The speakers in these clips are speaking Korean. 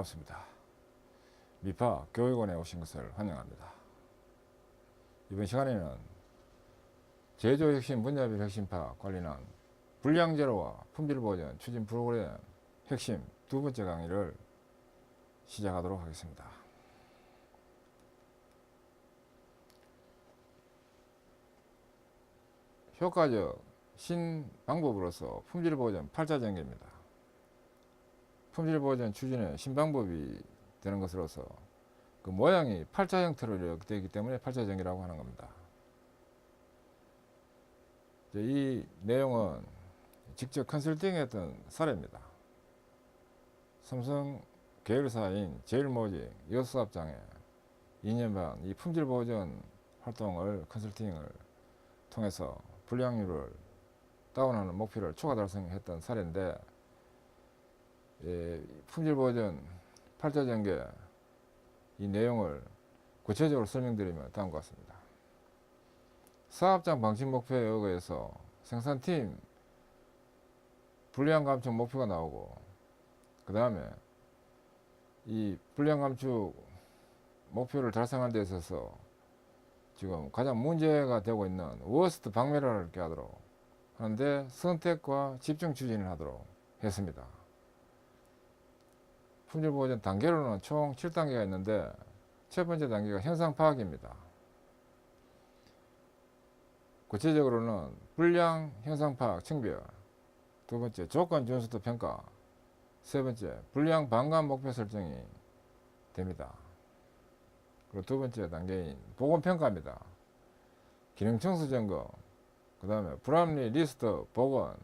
반갑습니다. 미파 교육원에 오신 것을 환영합니다. 이번 시간에는 제조혁신 분야별 혁신 파악 관련한 불량제로와 품질보전 추진 프로그램 핵심 두 번째 강의를 시작하도록 하겠습니다. 효과적 신방법으로서 품질보전 8자 전개입니다. 품질보전 추진의 신방법이 되는 것으로서 그 모양이 8자 형태로 이렇게 되기 때문에 8자 전개라고 하는 겁니다. 이 내용은 직접 컨설팅했던 사례입니다. 삼성 계열사인 제일모직 여수사업장에 2년 반 이 품질보전 활동을 컨설팅을 통해서 불량률을 다운하는 목표를 초과 달성했던 사례인데, 품질보전 8자 전개 이 내용을 구체적으로 설명드리면 다음과 같습니다. 사업장 방침 목표에 의해서 생산팀 불량 감축 목표가 나오고, 그 다음에 이 불량 감축 목표를 달성하는 데 있어서 지금 가장 문제가 되고 있는 워스트 박멸을 이렇게 하도록 하는데 선택과 집중 추진을 하도록 했습니다. 품질보전 단계로는 총 7단계가 있는데 첫 번째 단계가 현상 파악입니다. 구체적으로는 불량 현상 파악 청별, 두 번째 조건 준수도 평가, 세 번째 불량 방감 목표 설정이 됩니다. 그리고 두 번째 단계인 보건 평가입니다. 기능 청소 점검, 그 다음에 불합리 리스트 복원,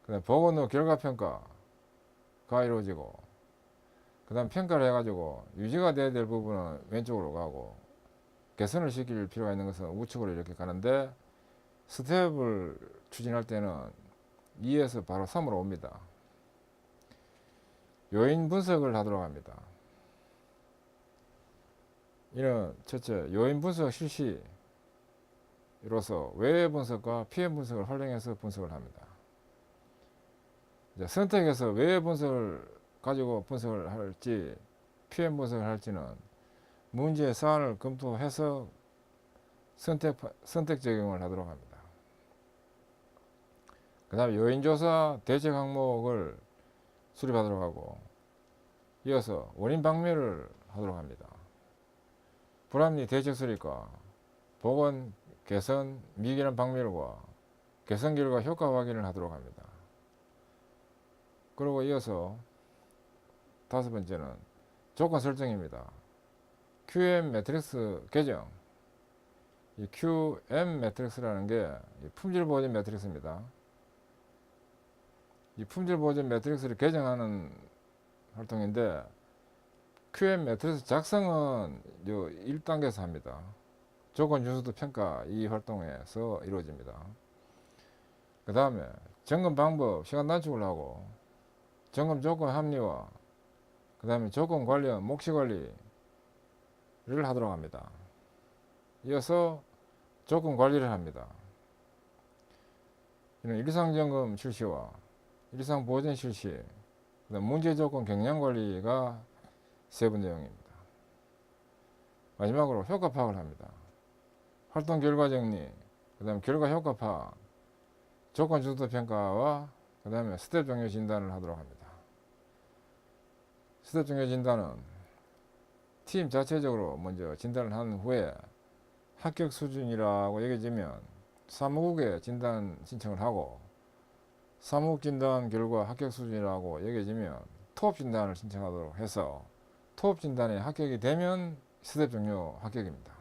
그 다음에 복원 후 결과 평가가 이루어지고, 그 다음 평가를 해가지고 유지가 돼야 될 부분은 왼쪽으로 가고 개선을 시킬 필요가 있는 것은 우측으로 이렇게 가는데, 스텝을 추진할 때는 2에서 바로 3으로 옵니다. 요인 분석을 하도록 합니다. 이는 첫째, 요인 분석 실시로서 외외 분석과 PM 분석을 활용해서 분석을 합니다. 이제 선택해서 외외 분석을 가지고 분석을 할지 PM 분석을 할지는 문제의 사안을 검토해서 선택 적용을 하도록 합니다. 그 다음에 요인조사 대책 항목을 수립하도록 하고, 이어서 원인 박멸을 하도록 합니다. 불합리 대책 수립과 복원, 개선, 미개념 박멸과 개선 결과 효과 확인을 하도록 합니다. 그리고 이어서 다섯 번째는 조건 설정입니다. QM 매트릭스 개정. 이 QM 매트릭스라는 게 품질 보전 매트릭스입니다. 이 품질 보전 매트릭스를 개정하는 활동인데, QM 매트릭스 작성은 1단계에서 합니다. 조건 준수도 평가 이 활동에서 이루어집니다. 그 다음에 점검 방법, 시간 단축을 하고, 점검 조건 합리화, 그 다음에 조건 관련 몫시 관리를 하도록 합니다. 이어서 조건 관리를 합니다. 이는 일상 점검 실시와 일상 보전 실시, 그다음 문제 조건 경량 관리가 세 번째 내용입니다. 마지막으로 효과 파악을 합니다. 활동 결과 정리, 그 다음에 결과 효과 파악, 조건 준수 평가와 그 다음에 스텝 종료 진단을 하도록 합니다. 스텝 종료 진단은 팀 자체적으로 먼저 진단을 한 후에 합격 수준이라고 여겨지면 사무국에 진단 신청을 하고, 사무국 진단 결과 합격 수준이라고 여겨지면 토업 진단을 신청하도록 해서 토업 진단에 합격이 되면 스텝 종료 합격입니다.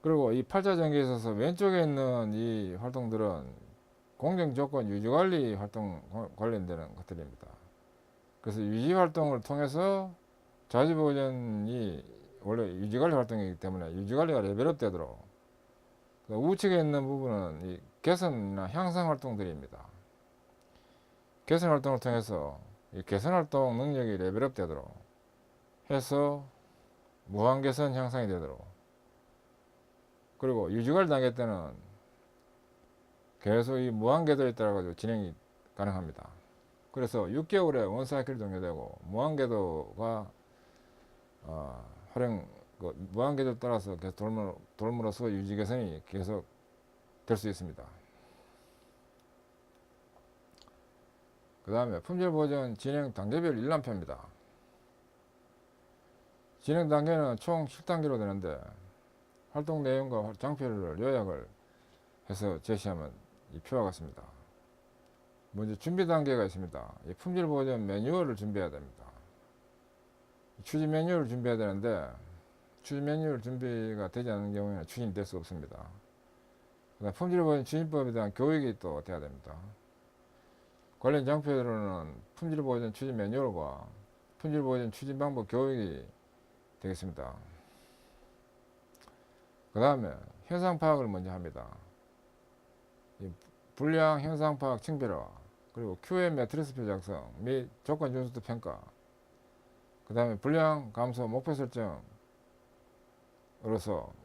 그리고 이 8자 전개에 있어서 왼쪽에 있는 이 활동들은 공정조건 유지관리 활동 관련되는 것들입니다. 그래서 유지활동을 통해서 자주보전이 원래 유지관리 활동이기 때문에 유지관리가 레벨업 되도록, 우측에 있는 부분은 이 개선이나 향상 활동들입니다. 개선 활동을 통해서 이 개선 활동 능력이 레벨업 되도록 해서 무한 개선 향상이 되도록, 그리고 유지관리 단계 때는 계속 이 무한 궤도에 따라 가지고 진행이 가능합니다. 그래서 6개월에 원사이클이 종료되고 무한궤도가 활용 무한궤도 따라서 계속 돌므로써 유지 개선이 계속 될 수 있습니다. 그 다음에 품질 보존 진행 단계별 일람표입니다. 진행 단계는 총 7단계로 되는데 활동 내용과 장표를 요약을 해서 제시하면 이 표와 같습니다. 먼저 준비 단계가 있습니다. 이 품질 보존 매뉴얼을 준비해야 됩니다. 추진 매뉴얼을 준비해야 되는데 추진 매뉴얼 준비가 되지 않는 경우에는 추진이 될 수 없습니다. 그다음 품질 보존 추진법에 대한 교육이 또 돼야 됩니다. 관련 장표로는 품질 보존 추진 매뉴얼과 품질 보존 추진 방법 교육이 되겠습니다. 그 다음에 현상 파악을 먼저 합니다. 불량 현상 파악 층별화, 그리고 QM 매트리스표 작성 및 조건 준수도 평가, 그 다음에 불량 감소 목표 설정으로서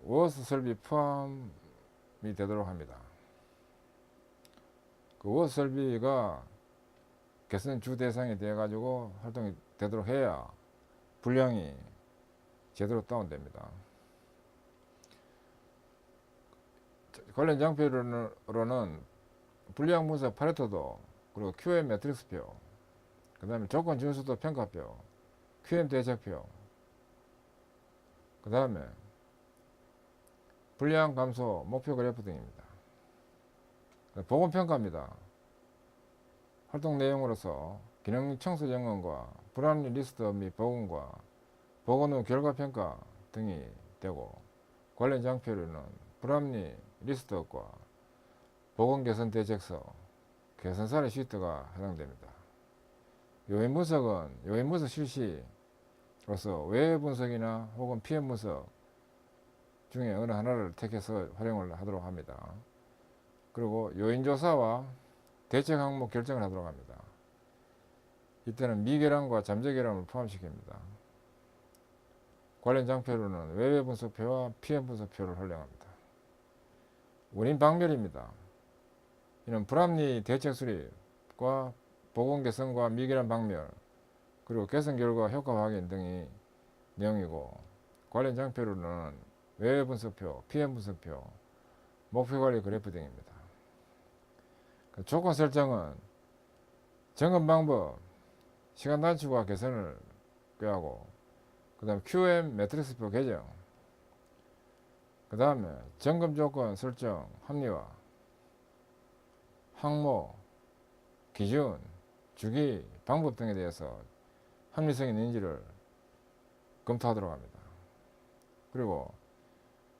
워스 설비 포함이 되도록 합니다. 그 워스 설비가 개선 주 대상이 되어 가지고 활동이 되도록 해야 불량이 제대로 다운됩니다. 관련 장표로는 불량 분석 파레토도, 그리고 QM 매트릭스표, 그 다음에 조건 준수도 평가표, QM 대책표, 그 다음에 불량 감소 목표 그래프 등입니다. 보건 평가입니다. 활동 내용으로서 기능 청소 점검과 불합리 리스트 및 복원과 복원 후 결과 평가 등이 되고, 관련 장표로는 불합리 리스트업과 복원 개선 대책서, 개선 사례 시트가 해당됩니다. 요인 분석은 요인 분석 실시로서 외부 분석이나 혹은 PM 분석 중에 어느 하나를 택해서 활용을 하도록 합니다. 그리고 요인 조사와 대책 항목 결정을 하도록 합니다. 이때는 미결함과 잠재결함을 포함시킵니다. 관련 장표로는 외부 분석표와 PM 분석표를 활용합니다. 원인 박멸입니다. 이는 불합리 대책 수립과 보건 개선과 미결함 박멸, 그리고 개선 결과 효과 확인 등이 내용이고, 관련 장표로는 외부 분석표, PM 분석표, 목표 관리 그래프 등입니다. 조건 설정은 점검 방법, 시간 단축과 개선을 꾀하고, 그 다음에 QM 매트릭스표 개정, 그 다음에 점검 조건 설정 합리화, 항목, 기준, 주기, 방법 등에 대해서 합리성이 있는지를 검토하도록 합니다. 그리고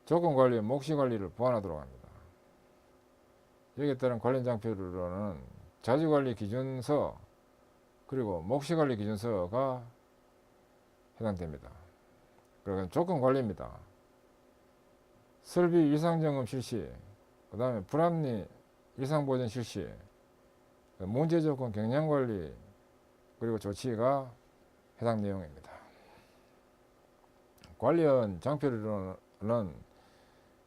조건 관리, 몫시 관리를 보완하도록 합니다. 여기에 따른 관련 장표로는 자주 관리 기준서, 그리고 몫시 관리 기준서가 해당됩니다. 그리고 조건 관리입니다. 설비 일상 점검 실시, 그 다음에 불합리 일상 보전 실시, 문제 조건 경량 관리, 그리고 조치가 해당 내용입니다. 관련 장표로는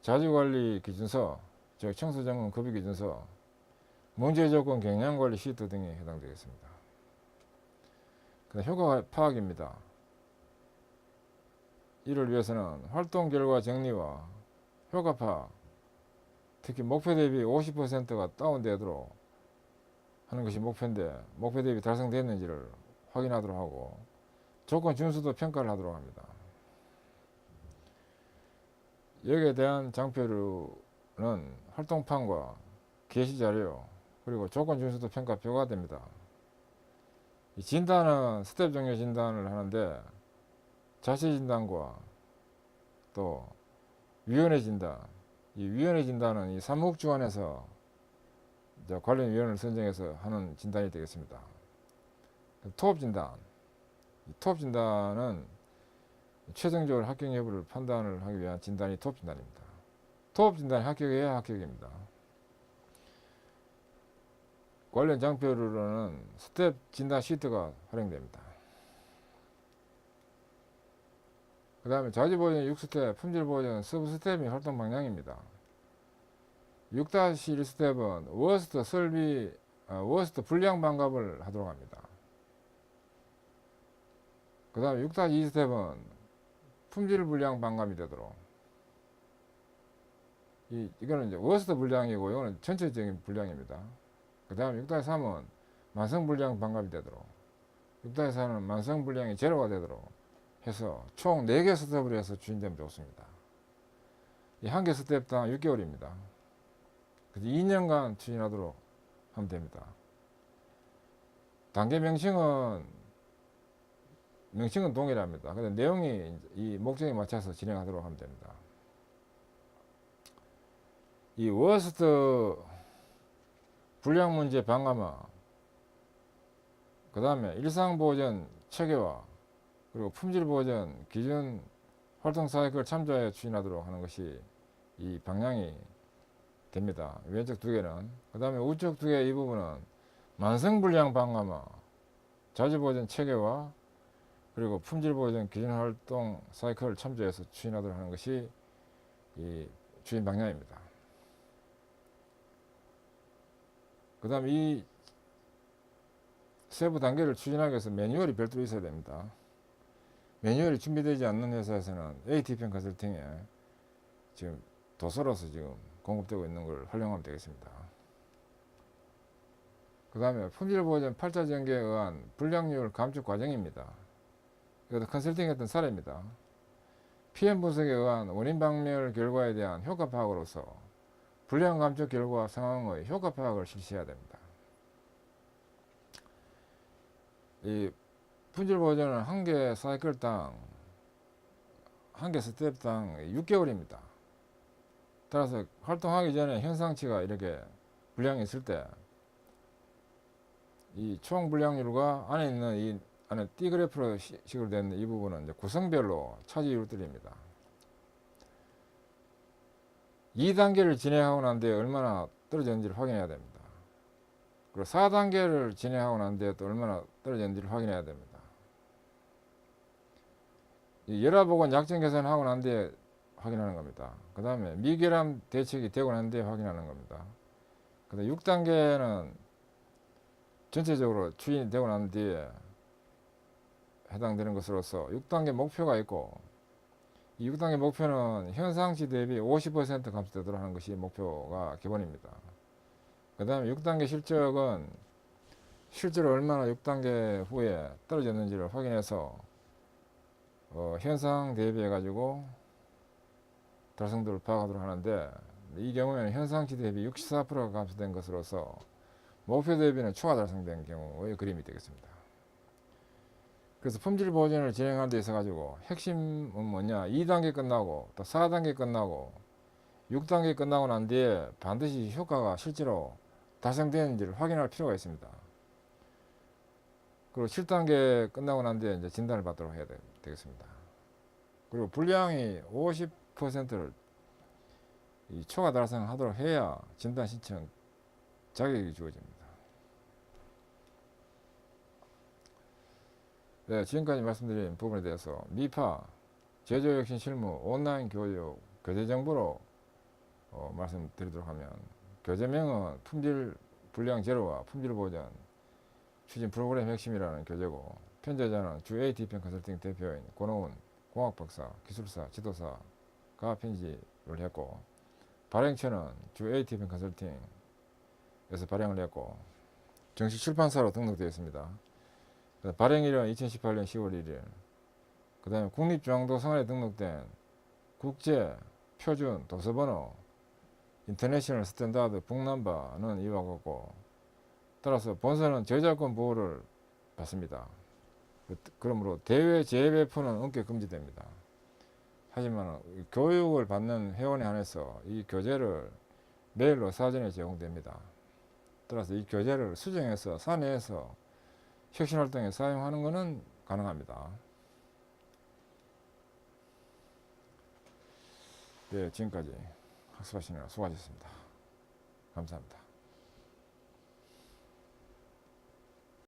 자주 관리 기준서, 즉 청소 점검 급여 기준서, 문제 조건 경량 관리 시트 등이 해당되겠습니다. 효과 파악입니다. 이를 위해서는 활동 결과 정리와 효과 파악, 특히 목표 대비 50%가 다운되도록 하는 것이 목표인데, 목표 대비 달성됐는지를 확인하도록 하고, 조건 준수도 평가를 하도록 합니다. 여기에 대한 장표로는 활동판과 게시자료, 그리고 조건 준수도 평가표가 됩니다. 이 진단은 스텝 종료 진단을 하는데, 자체 진단과 또 위원회 진단, 이 위원회 진단은 이 사무국주관에서 관련 위원을 선정해서 하는 진단이 되겠습니다. 토업 진단, 이 토업 진단은 최종적으로 합격 여부를 판단을 하기 위한 진단이 토업 진단입니다. 토업 진단이 합격해야 합격입니다. 관련 장표로는 스텝 진단 시트가 활용됩니다. 그 다음에 자주보전 6스텝, 품질보전 서브스텝이 활동 방향입니다. 6-1스텝은 워스트 설비 워스트 불량 반갑을 하도록 합니다. 그 다음에 6-2 스텝은 품질 불량 반감이 되도록. 이거는 이제 워스트 불량이고, 이거는 전체적인 불량입니다. 그 다음에 6-3은 만성 불량 반감이 되도록. 6-4는 만성 불량이 제로가 되도록 해서 총 4개 스텝을 해서 추진되면 좋습니다. 이 한 개 스텝당 6개월입니다. 그래서 2년간 추진하도록 하면 됩니다. 단계 명칭은 동일합니다. 근데 내용이 이 목적에 맞춰서 진행하도록 하면 됩니다. 이 워스트 불량 문제 방감화, 그 다음에 일상보전 체계화, 그리고 품질보전 기준 활동 사이클 참조하여 추진하도록 하는 것이 이 방향이 됩니다. 왼쪽 2개는. 그 다음에 우측 2개 이 부분은 만성불량 방감화, 자주보전 체계화, 그리고 품질보전 기준 활동 사이클을 참조해서 추진하도록 하는 것이 이 추진 방향입니다. 그 다음에 이 세부 단계를 추진하기 위해서 매뉴얼이 별도로 있어야 됩니다. 매뉴얼이 준비되지 않는 회사에서는 ATPM 컨설팅에 지금 도서로서 지금 공급되고 있는 걸 활용하면 되겠습니다. 그 다음에 품질보전 8차 전개에 의한 불량률 감축 과정입니다. 이것도 컨설팅 했던 사례입니다. PM 분석에 의한 원인 박멸 결과에 대한 효과 파악으로서 불량 감축 결과 상황의 효과 파악을 실시해야 됩니다. 이 품질보전은 한 개 사이클당, 한 개 스텝당 6개월입니다. 따라서 활동하기 전에 현상치가 이렇게 불량이 있을 때 이 총 불량률과 안에 있는 이 안에 D그래프로 식으로 된 이 부분은 이제 구성별로 차지율들입니다. 2단계를 진행하고 난 뒤에 얼마나 떨어졌는지를 확인해야 됩니다. 그리고 4단계를 진행하고 난 뒤에 또 얼마나 떨어졌는지를 확인해야 됩니다. 이 열화보건 약점 개선하고 난 뒤에 확인하는 겁니다. 그 다음에 미결함 대책이 되고 난 뒤에 확인하는 겁니다. 그 다음에 6단계는 전체적으로 추진이 되고 난 뒤에 해당되는 것으로서 6단계 목표가 있고, 이 6단계 목표는 현상치 대비 50% 감소되도록 하는 것이 목표가 기본입니다. 그 다음에 6단계 실적은 실제로 얼마나 6단계 후에 떨어졌는지를 확인해서 현상 대비해 가지고 달성도를 파악하도록 하는데, 이 경우에는 현상치 대비 64%가 감소된 것으로서 목표 대비는 초과 달성된 경우의 그림이 되겠습니다. 그래서 품질 보전을 진행하는 데 있어 가지고 핵심은 뭐냐, 2단계 끝나고 또 4단계 끝나고 6단계 끝나고 난 뒤에 반드시 효과가 실제로 달성되는지를 확인할 필요가 있습니다. 그리고 7단계 끝나고 난 뒤에 이제 진단을 받도록 해야 되겠습니다. 그리고 불량이 50%를 초과 달성하도록 해야 진단 신청 자격이 주어집니다. 네, 지금까지 말씀드린 부분에 대해서 미파, 제조혁신 실무, 온라인 교육, 교재 정보로 말씀드리도록 하면, 교재명은 품질 불량 제로와 품질 보전 추진 프로그램 핵심이라는 교재고, 편제자는 주 ATPM 컨설팅 대표인 권호운 공학박사, 기술사, 지도사가 편집을 했고, 발행처는 주 ATPM 컨설팅에서 발행을 했고, 정식 출판사로 등록되어 있습니다. 발행일은 2018년 10월 1일. 그 다음에 국립중앙도서관에 등록된 국제 표준 도서번호 인터내셔널 스탠다드 북넘버는 이와 같고, 따라서 본서는 저작권 보호를 받습니다. 그러므로 대외 재배포는 엄격 금지됩니다. 하지만 교육을 받는 회원에 한해서 이 교재를 메일로 사전에 제공됩니다. 따라서 이 교재를 수정해서 사내에서 혁신활동에 사용하는 것은 가능합니다. 네, 지금까지 학습하시느라 수고하셨습니다. 감사합니다.